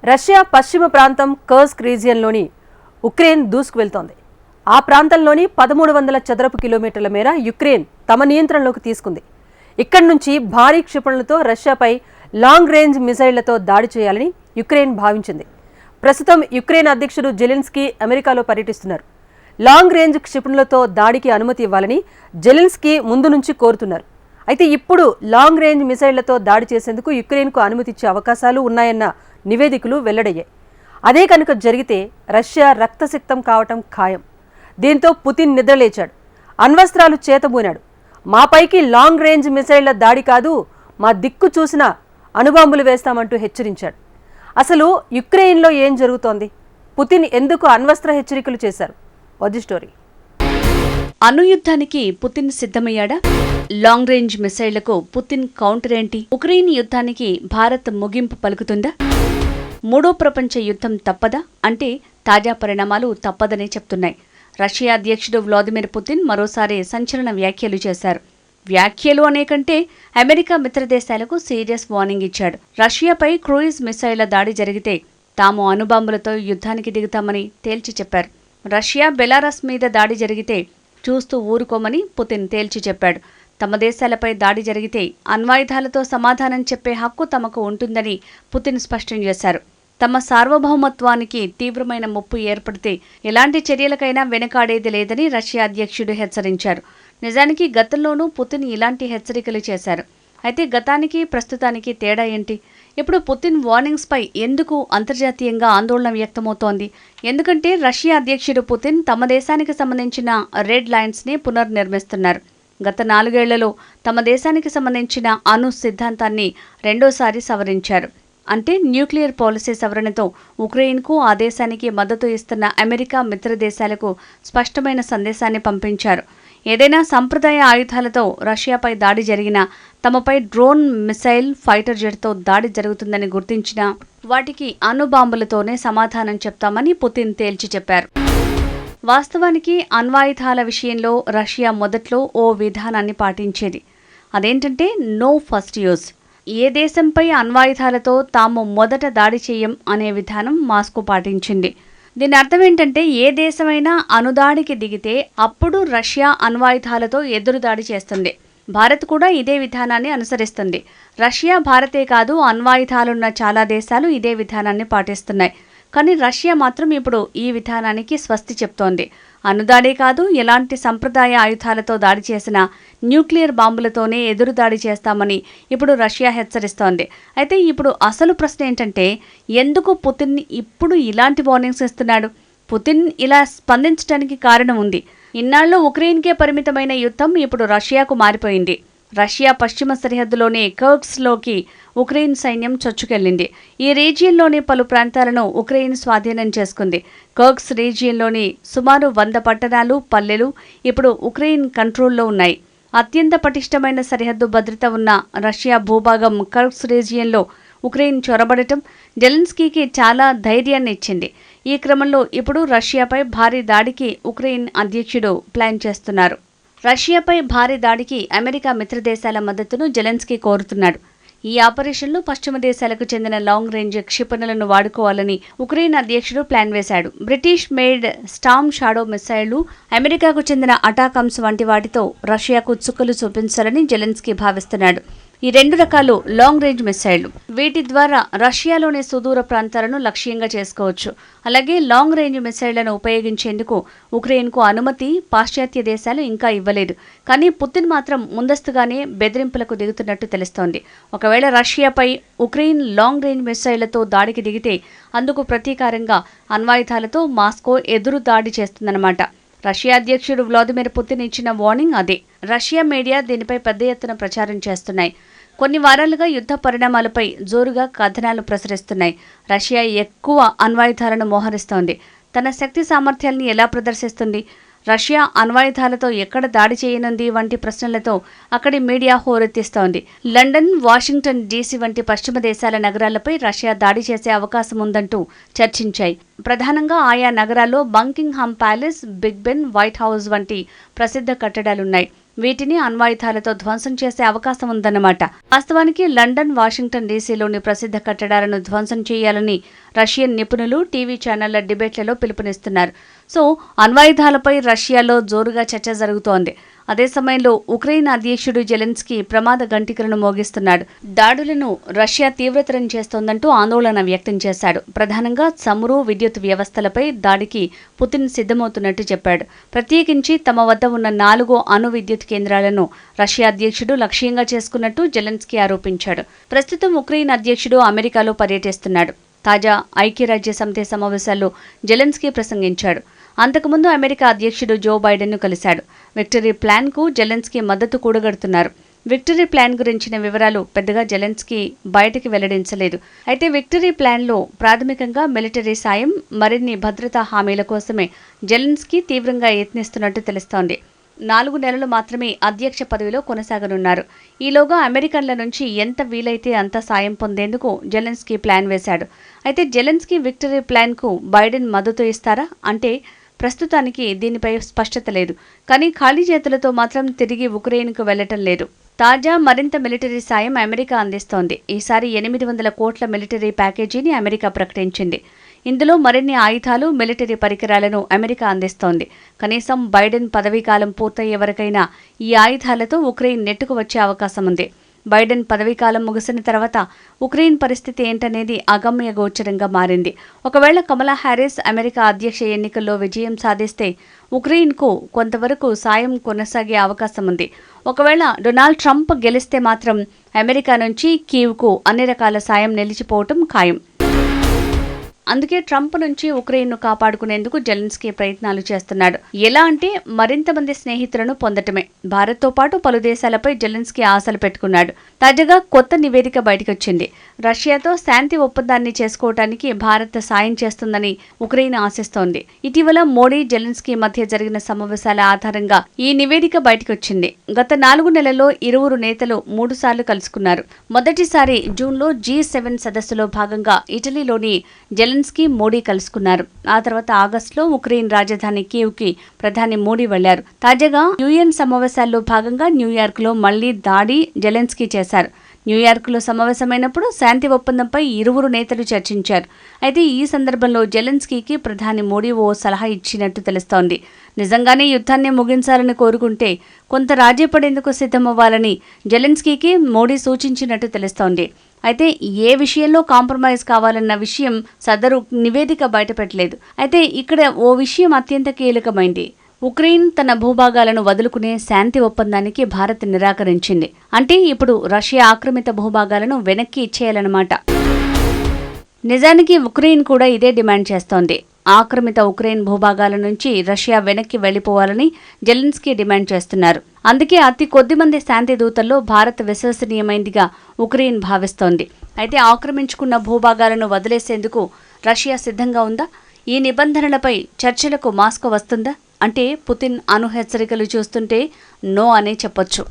Russia పశ్చిమ ప్రాంతం Kursk రీజియన్లోని Ukraine దూసుకువెళ్తోంది. ఆ ప్రాంతంలోని 1300 చదరపు కిలోమీటర్ల మేర యుక్రెయిన్ తమ నియంత్రణలోకి తీసుకుంది. ఇక్కడి నుంచి భారీ క్షిపణులతో రష్యాపై లాంగ్ రేంజ్ మిసైళ్లతో దాడి చేయాలని యుక్రెయిన్ భావించింది. ప్రస్తుతం యుక్రెయిన్ అధ్యక్షుడు జెలెన్స్కీ అమెరికాలో పర్యటిస్తున్నారు. లాంగ్ రేంజ్ క్షిపణులతో దాడికి అనుమతి ఇవ్వాలని జెలెన్స్కీ ముందు నుంచి కోరుతున్నారు. అయితే ఇప్పుడు లాంగ్ రేంజ్ మిసైళ్లతో దాడి చేసేందుకు యుక్రెయిన్కు అనుమతి ఇచ్చే అవకాశాలు ఉన్నాయన్న నివేదికలు వెల్లడయ్యాయి. అదే కనుక జరిగితే రష్యా రక్తసిక్తం కావటం ఖాయం. దీంతో పుతిన్ నిద్రలేచాడు, అణ్వస్త్రాలు చేతబూనాడు. మాపైకి లాంగ్ రేంజ్ మిసైళ్ల దాడి కాదు, మా దిక్కు చూసిన అణుబాంబులు వేస్తామంటూ హెచ్చరించాడు. అసలు యుక్రెయిన్లో ఏం జరుగుతోంది? పుతిన్ ఎందుకు అణ్వస్త్ర హెచ్చరికలు చేశారు? వది స్టోరీ. అణుయుద్ధానికి పుతిన్ సిద్ధమయ్యాడా? లాంగ్ రేంజ్ మిసైళ్లకు పుతిన్ కౌంటర్ ఏంటి? ఉక్రెయిన్ యుద్ధానికి భారత్ ముగింపు పలుకుతుందా? మూడో ప్రపంచ యుద్ధం తప్పదా అంటే తాజా పరిణామాలు తప్పదనే చెప్తున్నాయి. రష్యా అధ్యక్షుడు వ్లాదిమిర్ పుతిన్ మరోసారి సంచలన వ్యాఖ్యలు చేశారు. వ్యాఖ్యలు అనేకంటే అమెరికా మిత్రదేశాలకు సీరియస్ వార్నింగ్ ఇచ్చాడు. రష్యాపై క్రూయిజ్ మిసైళ్ల దాడి జరిగితే తాము అణుబాంబులతో యుద్ధానికి దిగుతామని తేల్చి చెప్పారు. రష్యా బెలారస్ మీద దాడి జరిగితే చూస్తూ ఊరుకోమని పుతిన్ తేల్చి చెప్పాడు. తమ దేశాలపై దాడి జరిగితే అణ్వాయుధాలతో సమాధానం చెప్పే హక్కు తమకు ఉంటుందని పుతిన్ స్పష్టం చేశారు. తమ సార్వభౌమత్వానికి తీవ్రమైన ముప్పు ఏర్పడితే ఎలాంటి చర్యలకైనా వెనకాడేది లేదని రష్యా అధ్యక్షుడు హెచ్చరించారు. నిజానికి గతంలోనూ పుతిన్ ఇలాంటి హెచ్చరికలు చేశారు. అయితే గతానికి ప్రస్తుతానికి తేడా ఏంటి? ఇప్పుడు పుతిన్ వార్నింగ్స్ పై ఎందుకు అంతర్జాతీయంగా ఆందోళన వ్యక్తమవుతోంది? ఎందుకంటే రష్యా అధ్యక్షుడు పుతిన్ తమ దేశానికి సంబంధించిన రెడ్ లైన్స్ ని పునర్నిర్మిస్తున్నారు. గత 4 ఏళ్లలో తమ దేశానికి సంబంధించిన అణు సిద్ధాంతాన్ని రెండోసారి సవరించారు. అంటే న్యూక్లియర్ పాలసీ సవరణతో ఉక్రెయిన్కు ఆ దేశానికి మద్దతు ఇస్తున్న అమెరికా మిత్రదేశాలకు స్పష్టమైన సందేశాన్ని పంపించారు. ఏదైనా సంప్రదాయ ఆయుధాలతో రష్యాపై దాడి జరిగినా తమపై డ్రోన్, మిసైల్, ఫైటర్ జెట్తో దాడి జరుగుతుందని గుర్తించినా వాటికి అణుబాంబులతోనే సమాధానం చెప్తామని పుతిన్ తేల్చి చెప్పారు. వాస్తవానికి అణ్వాయుధాల విషయంలో రష్యా మొదట్లో ఓ విధానాన్ని పాటించేది. అదేంటంటే నో ఫస్ట్ యూజ్. ఏ దేశంపై అణ్వాయుధాలతో తాము మొదట దాడి చేయం అనే విధానం మాస్కో పాటించింది. దీని అర్థం ఏంటంటే ఏ దేశమైనా అణుదాడికి దిగితే అప్పుడు రష్యా అణ్వాయుధాలతో ఎదురుదాడి చేస్తుంది. భారత్ కూడా ఇదే విధానాన్ని అనుసరిస్తుంది. రష్యా, భారతే కాదు, అణ్వాయుధాలున్న చాలా దేశాలు ఇదే విధానాన్ని పాటిస్తున్నాయి. కానీ రష్యా మాత్రం ఇప్పుడు ఈ విధానానికి స్వస్తి చెప్తోంది. అణుదాడే కాదు, ఎలాంటి సంప్రదాయ ఆయుధాలతో దాడి చేసినా న్యూక్లియర్ బాంబులతోనే ఎదురుదాడి చేస్తామని ఇప్పుడు రష్యా హెచ్చరిస్తోంది. అయితే ఇప్పుడు అసలు ప్రశ్న ఏంటంటే ఎందుకు పుతిన్ ఇప్పుడు ఇలాంటి వార్నింగ్స్ ఇస్తున్నాడు? పుతిన్ ఇలా స్పందించడానికి కారణం ఉంది. ఇన్నాళ్ళు ఉక్రెయిన్కే పరిమితమైన యుద్ధం ఇప్పుడు రష్యాకు మారిపోయింది. రష్యా పశ్చిమ సరిహద్దులోని కర్స్క్లోకి ఉక్రెయిన్ సైన్యం చొచ్చుకెళ్లింది. ఈ రీజియన్లోని పలు ప్రాంతాలను ఉక్రెయిన్ స్వాధీనం చేసుకుంది. కర్స్క్ రీజియన్లోని సుమారు 100 పట్టణాలు, పల్లెలు ఇప్పుడు ఉక్రెయిన్ కంట్రోల్లో ఉన్నాయి. అత్యంత పటిష్టమైన సరిహద్దు భద్రత ఉన్న రష్యా భూభాగం కర్స్క్ రీజియన్లో ఉక్రెయిన్ చొరబడటం జెలెన్స్కీకి చాలా ధైర్యాన్ని ఇచ్చింది. ఈ క్రమంలో ఇప్పుడు రష్యాపై భారీ దాడికి ఉక్రెయిన్ అధ్యక్షుడు ప్లాన్ చేస్తున్నారు. రష్యాపై భారీ దాడికి అమెరికా మిత్రదేశాల మద్దతును జెలెన్స్కీ కోరుతున్నాడు. ఈ ఆపరేషన్లో పశ్చిమ దేశాలకు చెందిన లాంగ్ రేంజ్ క్షిపణులను వాడుకోవాలని ఉక్రెయిన్ అధ్యక్షుడు ప్లాన్ వేశాడు. బ్రిటిష్ మేడ్ స్టార్మ్ షాడో మిసైళ్లు, అమెరికాకు చెందిన అటాకమ్స్ వంటి వాటితో రష్యాకు చుక్కలు చూపించాలని జెలెన్స్కీ భావిస్తున్నాడు. ఈ 2 రకాలు లాంగ్ రేంజ్ మిసైళ్లు. వీటి ద్వారా రష్యాలోని సుదూర ప్రాంతాలను లక్ష్యంగా చేసుకోవచ్చు. అలాగే లాంగ్ రేంజ్ మిసైళ్లను ఉపయోగించేందుకు ఉక్రెయిన్కు అనుమతి పాశ్చాత్య దేశాలు ఇంకా ఇవ్వలేదు. కానీ పుతిన్ మాత్రం ముందస్తుగానే బెదిరింపులకు దిగుతున్నట్టు తెలుస్తోంది. ఒకవేళ రష్యాపై ఉక్రెయిన్ లాంగ్ రేంజ్ మిసైళ్లతో దాడికి దిగితే అందుకు ప్రతీకారంగా అణ్వాయుధాలతో మాస్కో ఎదురు దాడి చేస్తుందన్నమాట. రష్యా అధ్యక్షుడు వ్లాదిమిర్ పుతిన్ ఇచ్చిన వార్నింగ్ అదే. రష్యా మీడియా దీనిపై పెద్ద ఎత్తున ప్రచారం చేస్తున్నాయి. కొన్ని వారాలుగా యుద్ధ పరిణామాలపై జోరుగా కథనాలు ప్రసరిస్తున్నాయి. రష్యా ఎక్కువ అణ్వాయుధాలను మోహరిస్తోంది. తన శక్తి సామర్థ్యాలను ఎలా ప్రదర్శిస్తుంది? రష్యా అణ్వాయుధాలతో ఎక్కడ దాడి చేయనుంది వంటి ప్రశ్నలతో అక్కడి మీడియా హోరెత్తిస్తోంది. లండన్, వాషింగ్టన్ డీసీ వంటి పశ్చిమ దేశాల నగరాలపై రష్యా దాడి చేసే అవకాశం ఉందంటూ చర్చించాయి. ప్రధానంగా ఆయా నగరాల్లో Buckingham Palace, Big Ben, White House వంటి ప్రసిద్ధ కట్టడాలున్నాయి. వీటిని అణ్వాయుధాలతో ధ్వంసం చేసే అవకాశం ఉందన్నమాట. వాస్తవానికి లండన్, వాషింగ్టన్ డీసీలోని ప్రసిద్ధ కట్టడాలను ధ్వంసం చేయాలని రష్యన్ నిపుణులు టీవీ ఛానళ్ల డిబేట్లలో పిలుపునిస్తున్నారు. సో అణ్వాయుధాలపై రష్యాలో జోరుగా చర్చ జరుగుతోంది. అదే సమయంలో ఉక్రెయిన్ అధ్యక్షుడు జెలెన్స్కీ ప్రమాద గంటికలను మోగిస్తున్నాడు. దాడులను రష్యా తీవ్రతరం చేస్తోందంటూ ఆందోళన వ్యక్తం చేశాడు. ప్రధానంగా చమురు, విద్యుత్ వ్యవస్థలపై దాడికి పుతిన్ సిద్ధమవుతున్నట్టు చెప్పాడు. ప్రత్యేకించి తమ వద్ద ఉన్న 4 అణు విద్యుత్ కేంద్రాలను రష్యా అధ్యక్షుడు లక్ష్యంగా చేసుకున్నట్టు జెలెన్స్కీ ఆరోపించాడు. ప్రస్తుతం ఉక్రెయిన్ అధ్యక్షుడు అమెరికాలో పర్యటిస్తున్నాడు. తాజా ఐక్యరాజ్య సమితి సమావేశాల్లో జెలెన్స్కీ ప్రసంగించాడు. అంతకుముందు అమెరికా అధ్యక్షుడు జో బైడెన్ను కలిశాడు. విక్టరీ ప్లాన్కు జెలెన్స్కీ మద్దతు కూడగడుతున్నారు. విక్టరీ ప్లాన్ గురించిన వివరాలు పెద్దగా జెలెన్స్కీ బయటికి వెల్లడించలేదు. అయితే విక్టరీ ప్లాన్లో ప్రాథమికంగా మిలిటరీ సాయం, మరిన్ని భద్రతా హామీల కోసమే జెలెన్స్కీ తీవ్రంగా యత్నిస్తున్నట్టు తెలుస్తోంది. 4 నెలలు మాత్రమే అధ్యక్ష పదవిలో కొనసాగనున్నారు. ఈలోగా అమెరికన్ల నుంచి ఎంత వీలైతే అంత సాయం పొందేందుకు జెలెన్స్కీ ప్లాన్ వేశాడు. అయితే జెలెన్స్కీ విక్టరీ ప్లాన్కు బైడెన్ మద్దతు ఇస్తారా అంటే ప్రస్తుతానికి దీనిపై స్పష్టత లేదు. కానీ ఖాళీ చేతులతో మాత్రం తిరిగి ఉక్రెయిన్కు వెళ్లటం లేదు. తాజా మరింత మిలిటరీ సాయం అమెరికా అందిస్తోంది. ఈసారి 800 కోట్ల మిలిటరీ ప్యాకేజీని అమెరికా ప్రకటించింది. ఇందులో మరిన్ని ఆయుధాలు, మిలిటరీ పరికరాలను అమెరికా అందిస్తోంది. కనీసం బైడెన్ పదవీకాలం పూర్తయ్యే వరకైనా ఈ ఆయుధాలతో ఉక్రెయిన్ నెట్టుకు వచ్చే అవకాశం ఉంది. బైడెన్ పదవీకాలం ముగిసిన తర్వాత ఉక్రెయిన్ పరిస్థితి ఏంటనేది అగమ్య గోచరంగా మారింది. ఒకవేళ కమలా హ్యారిస్ అమెరికా అధ్యక్ష ఎన్నికల్లో విజయం సాధిస్తే ఉక్రెయిన్కు కొంతవరకు సాయం కొనసాగే అవకాశం ఉంది. ఒకవేళ డొనాల్డ్ ట్రంప్ గెలిస్తే మాత్రం అమెరికా నుంచి కీవ్కు అన్ని రకాల సాయం నిలిచిపోవటం ఖాయం. అందుకే ట్రంప్ నుంచి ఉక్రెయిన్ను కాపాడుకునేందుకు జెలెన్స్కీ ప్రయత్నాలు చేస్తున్నాడు. ఎలా అంటే మరింత మంది స్నేహితులను పొందటమే. భారత్తో పాటు పలు దేశాలపై జెలెన్స్కీ ఆశలు పెట్టుకున్నాడు. తాజాగా కొత్త నివేదిక బయటకొచ్చింది. రష్యాతో శాంతి ఒప్పందాన్ని చేసుకోవటానికి భారత్ సాయం చేస్తుందని ఉక్రెయిన్ ఆశిస్తోంది. ఇటీవల మోడీ, జెలెన్స్కీ మధ్య జరిగిన సమావేశాల ఆధారంగా ఈ నివేదిక బయటకొచ్చింది. గత 4 నెలల్లో ఇరువురు నేతలు 3 సార్లు కలుసుకున్నారు. మొదటిసారి జూన్లో G7 సదస్సులో భాగంగా ఇటలీలోని జెలెన్స్కీ, మోడీ కలుసుకున్నారు. ఆ తర్వాత ఆగస్టులో ఉక్రెయిన్ రాజధాని కీవ్కి ప్రధాని మోడీ వెళ్లారు. తాజాగా UN సమావేశాల్లో భాగంగా న్యూయార్క్లో మళ్లీ దాడి జెలెన్స్కీ చేశారు. న్యూయార్క్లో సమావేశమైనప్పుడు శాంతి ఒప్పందంపై ఇరువురు నేతలు చర్చించారు. అయితే ఈ సందర్భంలో జెలెన్స్కీకి ప్రధాని మోడీ ఓ సలహా ఇచ్చినట్టు తెలుస్తోంది. నిజంగానే యుద్ధాన్ని ముగించాలని కోరుకుంటే కొంత రాజీ పడేందుకు సిద్ధమవ్వాలని జెలెన్స్కీకి మోడీ సూచించినట్టు తెలుస్తోంది. అయితే ఏ విషయంలో కాంప్రమైజ్ కావాలన్న విషయం సదరు నివేదిక బయటపెట్టలేదు. అయితే ఇక్కడ ఓ విషయం అత్యంత కీలకమైంది. ఉక్రెయిన్ తన భూభాగాలను వదులుకునే శాంతి ఒప్పందానికి భారత్ నిరాకరించింది. అంటే ఇప్పుడు రష్యా ఆక్రమిత భూభాగాలను వెనక్కి ఇచ్చేయాలన్నమాట. నిజానికి ఉక్రెయిన్ కూడా ఇదే డిమాండ్ చేస్తోంది. ఆక్రమిత ఉక్రెయిన్ భూభాగాల నుంచి రష్యా వెనక్కి వెళ్లిపోవాలని జెలెన్స్కీ డిమాండ్ చేస్తున్నారు. అందుకే అతి కొద్ది మంది శాంతి దూతల్లో భారత్ విశ్వసనీయమైందిగా ఉక్రెయిన్ భావిస్తోంది. అయితే ఆక్రమించుకున్న భూభాగాలను వదిలేసేందుకు రష్యా సిద్ధంగా ఉందా? ఈ నిబంధనలపై చర్చలకు మాస్కో వస్తుందా? అంటే పుతిన్ అణు హెచ్చరికలు చూస్తుంటే నో అనే చెప్పొచ్చు.